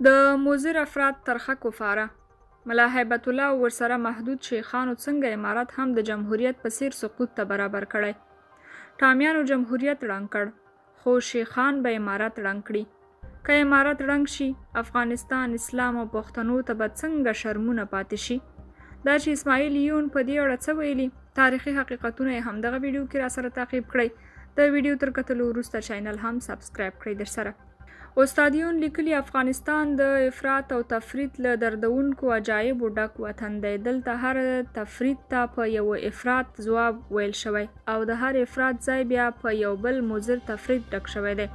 د مضر افراد ترخه کفاره ملا هیبت الله او ورسره محدود شیخانو څنګه امارت هم د جمهوریت په څیر سقوط ته برابر کړی. ټامیانو جمهوریت ړنګ کړ خو شیخان به امارت ړنګ کړي. که امارت ړنګ شي افغانستان، اسلام او پښتنو ته به څنګه شرمونه پاتې شي. دا چې اسماعیل یون په دې اړه څه ویلي تاریخي حقیقتونه یې همدغه ویډیو کې راسره تعقیب کړئ. د ویډیو تر کتلو وروسته چینل هم سبسکرایب کړئ. درسره استاد یون لیکلي افغانستان د افراط او تفریط له دردونکو عجایبو ډک وطن دی. دلته هر تفریط ته په یو افراط ځواب ویل شوی او د هر افراط ځای بیا په یو بل مضر تفریط ډک شوی دی.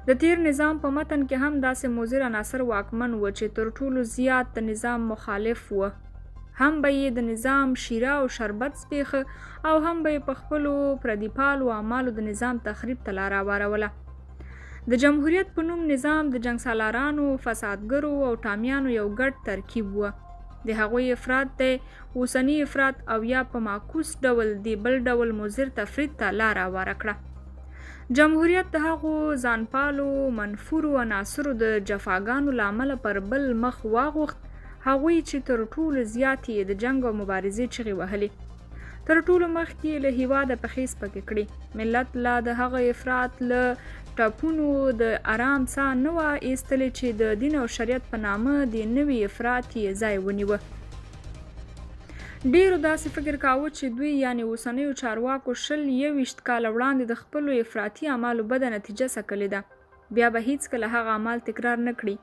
د تیر نظام په متن کې هم داسې مضر عناصر واکمن و چې تر ټولو زیات د نظام مخالف و. هم به یې د نظام شیره او شربت سپیخه او هم به یې په خپلو پردیپالو اعمالو د نظام تخریب ته لاره واروله. د جمهوریت په نوم نظام د جنګ سالارانو، فسادګرو او ټامیانو یو ګډ ترکیب و. د هغوی افراط دی اوسني افراط او یا په معکوس ډول د بل ډول مضر تفرید ته لاره هواره کړه. جمهوریت د هغو ځانپالو منفورو عناصرو د جفاګانو له امله پر بل مخ واغوښت، هغوی چې تر ټولو زیات یې د جنګ او مبارزې چغې وهلې. تر ټولو مخکې له هېواده پښې سپکې کړي. ملت لا د هغه افراط له ټاپونو د آرام ساه نه وه ایستلې چې د دین او شریعت په نامه د نوي افراط یې ځای ونیوه. ډیرو داسې فکر کاوه چې دوی یعنې اوسنیو چارواکو 21 کاله وړاندې د خپلو افراطي اعمالو بده نتیجه څکلې ده. بیا به هیڅکله هغه اعمال تکرار نه کړي.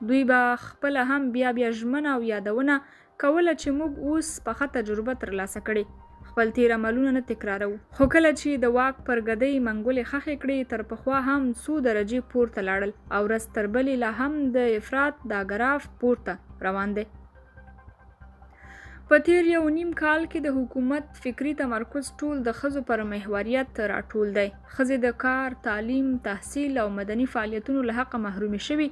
دوی به خپله هم بیا ژمنه او یادونه کوله چې موږ اوس پخه تجربه ترلاسه کړې، خپل تیر عملونه نه تکراروو. خو کله چې د واک پر ګدۍ منګولې خښې کړې تر پخوا هم څو درجې پورته لاړل او ورځ تر بلې لا هم د افراط دا ګراف پورته روان دی. په تیر 1.5 کال کې د حکومت فکري تمرکز ټول د ښځو پر محوریت راټول دی. ښځې د کار، تعلیم، تحصیل او مدني فعالیتونو له حقه محرومې شوي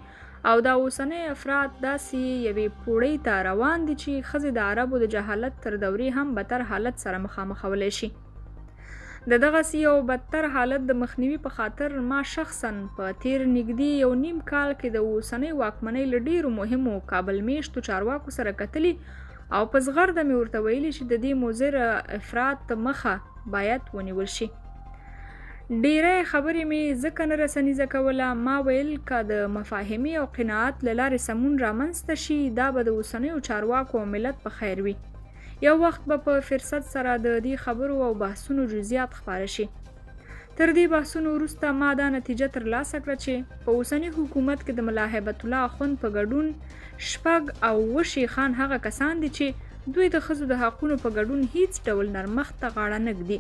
او دا اوسنی افراط داسې یوې پوړۍ ته روان دي چې ښځې د عربو د جهالت تر دورې هم بدتر حالت سره مخامخولی شي. د دغسې یو بدتر حالت د مخنیوي په خاطر ما شخصا په تیر نږدې 1.5 کال کې د اوسنۍ واکمنۍ له ډیرو مهمو کابل میشتو چارواکو سره کتلي او په زغرده مې ورته ویلي چې د دې مضر افراط مخه باید ونیول شي. ډیری خبرې مې ځکه نه رسنیزه کوله. ما ویل که د مفاهمې او قناعت له لارې سمون رامنځته شي دا به د اوسنیو چارواکو او ملت په خیر وي. یو وخت به په فرصت سره د دې خبرو او بحثونو جزئیات خپاره شي. تر دې بحثونو وروسته ما دا نتیجه ترلاسه کړه چې په اوسني حکومت کې د ملا هیبت الله اخوند په ګډون 6 او 7 شیخان هغه کسان دي چې دوی د ښځو د حقونو په ګډون هیڅ ډول نرمښت ته غاړه نه ږدي.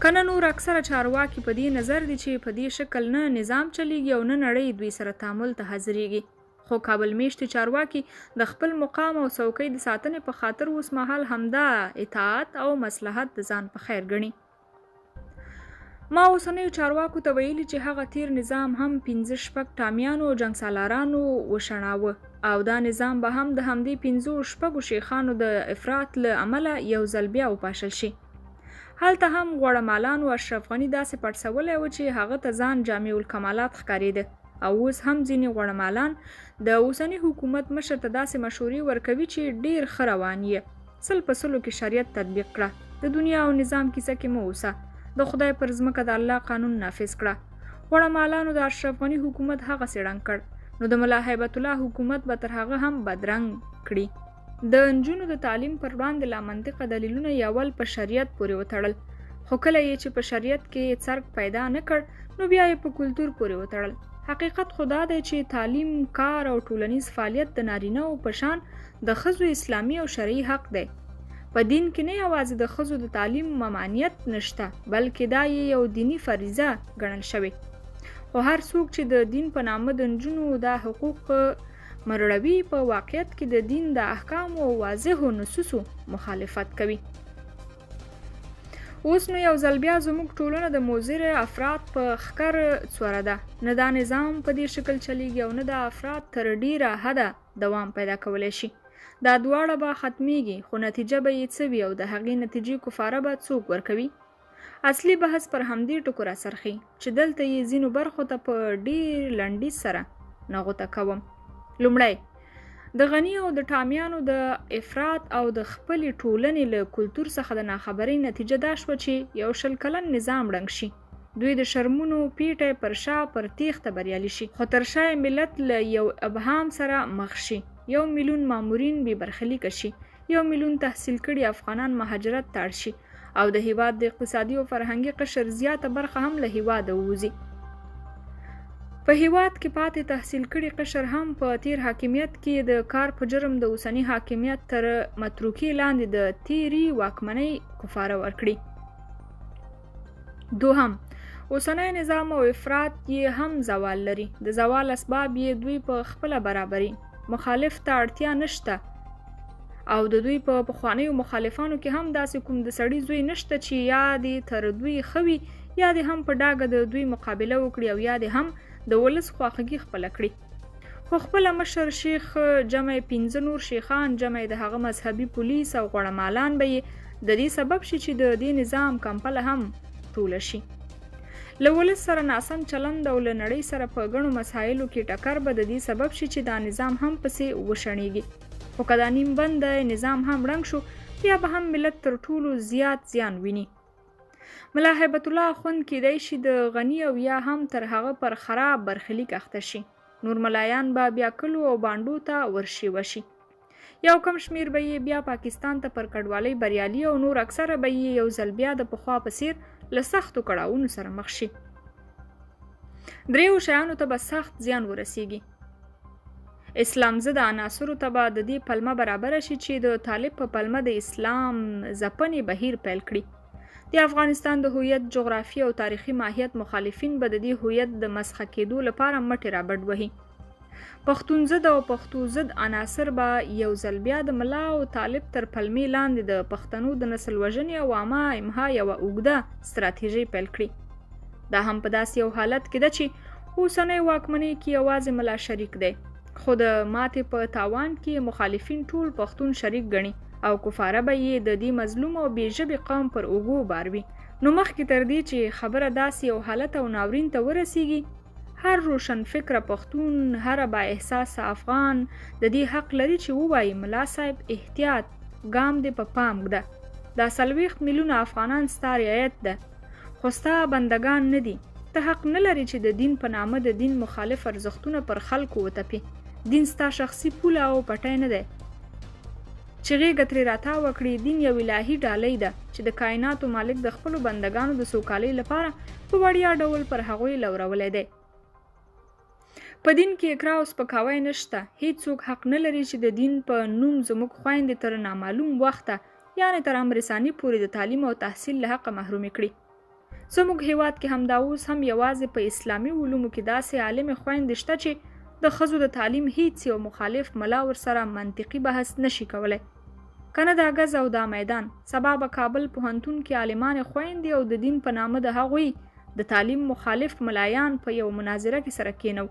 کنه نور اکثره چارواکي په دې نظر دي چې په دې شکل نه نظام چلیږي او نه نړۍ دوی سره تعامل ته حاضریږي. خو کابل میشتي چارواکي د خپل مقام او څوکۍ د ساتنې په خاطر اوس مهال همدا اطاعت او مصلحت د ځان په خیر ګڼي. ما اوسنیو چارواکو ته ویلي چې هغه تیر نظام هم 15 ټامیانو او جنګ سالارانو وشڼاوه او دا نظام به هم د همدې 15 شیخانو د افراط له امله یو ځل بیا وپاشل شي. هلته هم غوړه او اشرف غني داسې پړسولی و چې هغه ته ځان جامع الکمالات ښکارېده او اوس هم ځینې غوړه د اوسني حکومت مشر ته داسې مشورې ورکوي چې ډیر ښه روان یې. 100% کې شریعت تطبیق کړه، د دنیا او نظام کیسه کې مه اوسه، د خدای پر ځمکه د الله قانون نافذ کړه. غوړه د اشرف غني حکومت هغسې ړنګ کړ نو د ملا هیبت الله حکومت به تر هغه هم بدرنګ کړي. د نجونو د تعلیم پر وړاندې لا منطقه دلیلونه یې اول په شریعت پورې وتړل، خو کله یې چې په شریعت کې څرک پیدا نه کړ نو بیا یې په کلتور پورې وتړل. حقیقت خدا دی چې تعلیم، کار او ټولنیز فعالیت د نارینه‌و په شان د ښځو اسلامي او شرعي حق دی. په دین کې نه یوازې د ښځو د تعلیم ممانعت نشته بلکې دا یې یو دینی فریضه ګڼل شوې. خو هر څوک چې د دین په نامه د نجونو دا حقوق مروړوي په واقعیت کې د دین د احکامو او واضحو نصوصو مخالفت کوي. اوس نو یو ځل بیا زموږ ټولنه د مضر افراط په ښکر څوره ده. نه دا نظام په دې شکل چلیږي او نه دا افراط تر ډیره حده دوام پیدا کولی شي. دا دواړه به ختمیږي خو نتیجه به یې څه وي او د هغې نتیجې کفاره به څوک ورکوي. اصلي بحث پر همدې ټکو راڅرخي چې دلته یې ځینو برخو ته په ډیر لنډیز سره نغوته کوم. لومړی، د غني او د ټامیانو د افراط او د خپلې ټولنې له کلتور څخه د ناخبرۍ نتیجه دا شوه چې یو 100 کلن نظام ړنګ شي. دوی د شرمونو پیټی پر شا پر تیښته بریالي شي، خو تر شا ملت له یو ابهام سره مخ شي. 1 میلیون مامورین بې برخلیکه شي، 1 میلیون تحصیل کړي افغانان مهاجرت ته اړ شي او د هیواد د اقتصادي او فرهنګي قشر زیاته برخه هم له هیواده ووځي. په هیواد کې پاتې تحصیل کړي قشر هم په تیر حاکمیت کې د کار په جرم د اوسني حاکمیت تر متروکي لاندې د تیری واکمنۍ کفاره ورکړي. دوهم، اوسنی نظام او افراط یې هم زوال لري. د زوال اسباب یې دوی په خپله برابري. مخالف ته اړتیا نشته او د دوی په پخوانیو مخالفانو کې هم داسې کوم د سړي زوی نشته چې یا دې تر دوی ښه وي یا دې هم په ډاګه د دوی مقابله وکړي او یا دې هم د ولس خواخوږي خپله کړي. خو خپله مشر شیخ جمع 15 نور شیخان جمع د هغه مذهبي پولیس او غوړمالان به یې د دې سبب شي چې د دې نظام کمپله هم ټوله شي. له ولس سره ناسم چلند او له نړۍ سره په ګڼو مسایلو کې ټکر به د دې سبب شي چې دا نظام هم پسې وشڼېږي. خو که دا نیم بند نظام هم ړنګ شو بیا به هم ملت تر ټولو زیات زیان ویني. ملا هیبت الله اخوند کېدای شي د غني او یا هم تر هغه پر خراب برخلیک اخته شي. نور ملایان به بیا کلو او بانډو ته ورشي وشي. یو کم شمیر به یې بیا پاکستان ته پر کډوالۍ بریالي او نور اکثره به یې یو ځل بیا د پخوا په څیر له سختو کړاوونو سره مخ شي. دریو شیانو ته به سخت زیان ورسیږي. اسلام ضد عناصرو ته به د دې پلمه برابره شي چې د طالب په پلمه د اسلام ځپنې بهیر پیل کړي. د افغانستان د هویت، جغرافي او تاریخي ماهیت مخالفین به د دې هویت د مسخه کېدو لپاره مټې رابډ وهي. پښتون ضد او پښتو ضد عناصر به یو ځل بیا د ملا او طالب تر پلمې لاندې د پښتنو د نسل وژنې او عامه امها یوه اوږده ستراتیژي پیل کړي. دا هم په داسې یو حالت کې ده چې اوسنۍ واکمنۍ کې یوازې ملا شریک دی، خو د ماتې په تاوان کې مخالفین ټول پښتون شریک ګڼي او کفاره به یې د دې مظلوم او بې ژبې قوم پر اوږو باروي. نو مخکې تر دې چې خبره داسې یو حالت او ناورین ته ورسیږي، هر روشن فکره پښتون، هر با احساسه افغان د دې حق لري چې ووایي ملا صاحب احتیاط، ګام دې په پام ږده. دا 40 میلیونه افغانان ستا رعایت ده، خو ستا بندگان نه دي. ته حق نه لري چې د دین په نامه د دین مخالف ارزښتونه پر خلکو وتپې. دین ستا شخصي پوله او پټی نه دی چې غېږه ترې راتاو کړي. دین یو الهي ډالۍ ده چې د کائناتو مالک د خپلو بندگانو د سوکالۍ لپاره په وړیا ډول پر هغوی لورولی دی. په دین کې اکراه او سپکاوی نشته. هیڅوک حق نه لري چې د دین په نوم زموږ خویندې تر نامعلوم وخته یعنې تر امر ثاني پورې د تعلیم او تحصیل له حقه محرومې کړي. زموږ هیواد کې همدا اوس هم یوازې په اسلامي علومو کې داسې عالمې خویندې شته چې د ښځو د تعلیم هیڅ یو مخالف ملا ورسره منطقي بحث نشي کولی. کنه دا غز او دا میدان سبا به کابل پوهنتون کې عالمان خویندې او د دین په نامه د هغوی د تعلیم مخالف ملایان په یو مناظره کې سره کېنو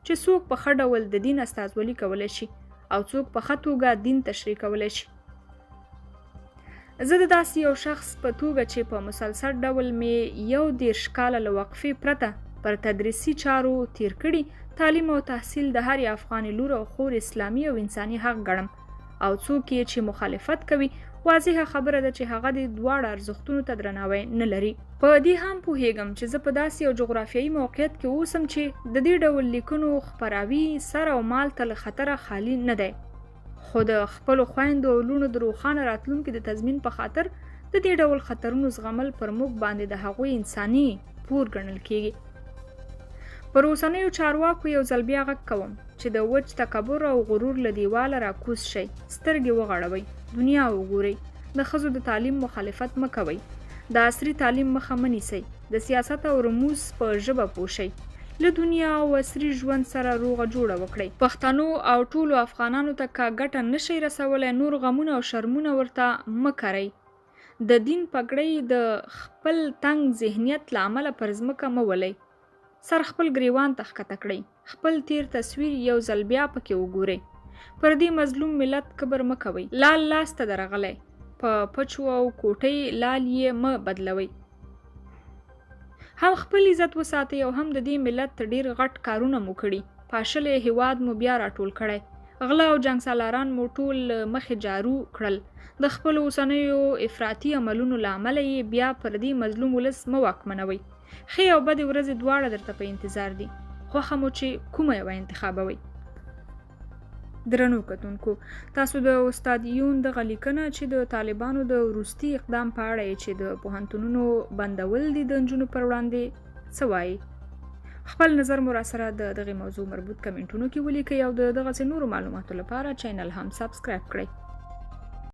چې څوک په ښه ډول د دین استازولي کولی شي او څوک په ښه توګه دین تشریح کولی شي. زه د داسې یو شخص په توګه چې په مسلسل ډول مې 21 کاله له وقفې پرته پر تدریسي چارو تیر کړي، تعلیم او تحصیل د هر افغان لور او خور اسلامي او انساني حق ګڼم او څوک یې چې مخالفت کوي واضحه خبره ده چې هغه د دواړو ارزښتونو ته درناوی نه لري. په دې هم پوهیږم چې زه په داسې یو جغرافیایي موقعیت کې اوسم چې د دې ډول لیکنو خپراوي سر او مال ته له خطره خالی نه دی، خو د خپلو خویندو او لوڼو د روښانه راتلونکي د تضمین په خاطر د دې ډول خطرونو زغمل پر موږ باندې د هغوی انساني پور ګڼل کیږي. پر اوسنیو چارواکو یو ځل بیا غږ کوم چې د وچ تکبر او غرور له دیواله راکوز شئ، سترګې وغړوئ، دنیا وګورئ، د ښځو د تعلیم مخالفت مه کوئ، د عصري تعلیم مخه مه نیسئ، د سیاست او رموز په ژبه پوه شئ، له دنیا او عصري ژوند سره روغه جوړه وکړئ. پښتنو او ټولو افغانانو ته که ګټه نشئ رسولی، نور غمونه او شرمونه ورته مه کرئ. د دین پګړۍ د خپل تنګ ذهنیت له امله پر ځمکه مه ولئ. سر خپل ګریوان ته ښکته کړئ، خپل تیر تصویر یو ځل بیا پکې وګورئ. پر دې مظلوم ملت کبر مه کوئ. لال لاس ته درغلی، په پچو او کوټۍ لال یې مه بدلوئ. هم خپل عزت وساتئ او هم د دې ملت ډیر غټ کارونه مو کړي. پاشلې هیواد مو بیا راټول کړی، غلا او جنګ سالاران مو ټول مخې جارو کړل، د خپلو اوسنیو افراطي عملونو له امله یې بیا پر دې مظلوم ولس مه واکمنوئ. ښې او بدې ورځې دواړه درته په انتظار دي، خوښه مو چې کومه یوه انتخابوئ. درنو کتونکو، تاسو د استاد یون دغه لیکنه چې د طالبانو د وروستي اقدام په اړه یې چې د پوهنتونونو بندول دي د نجونو پر وړاندې څه وایي؟ خپل نظر مو راسره د دغې موضوع مربوط کمنټونو کې ولیکئ او د دغسې نورو معلوماتو لپاره چینل هم سبسکرایب کړئ.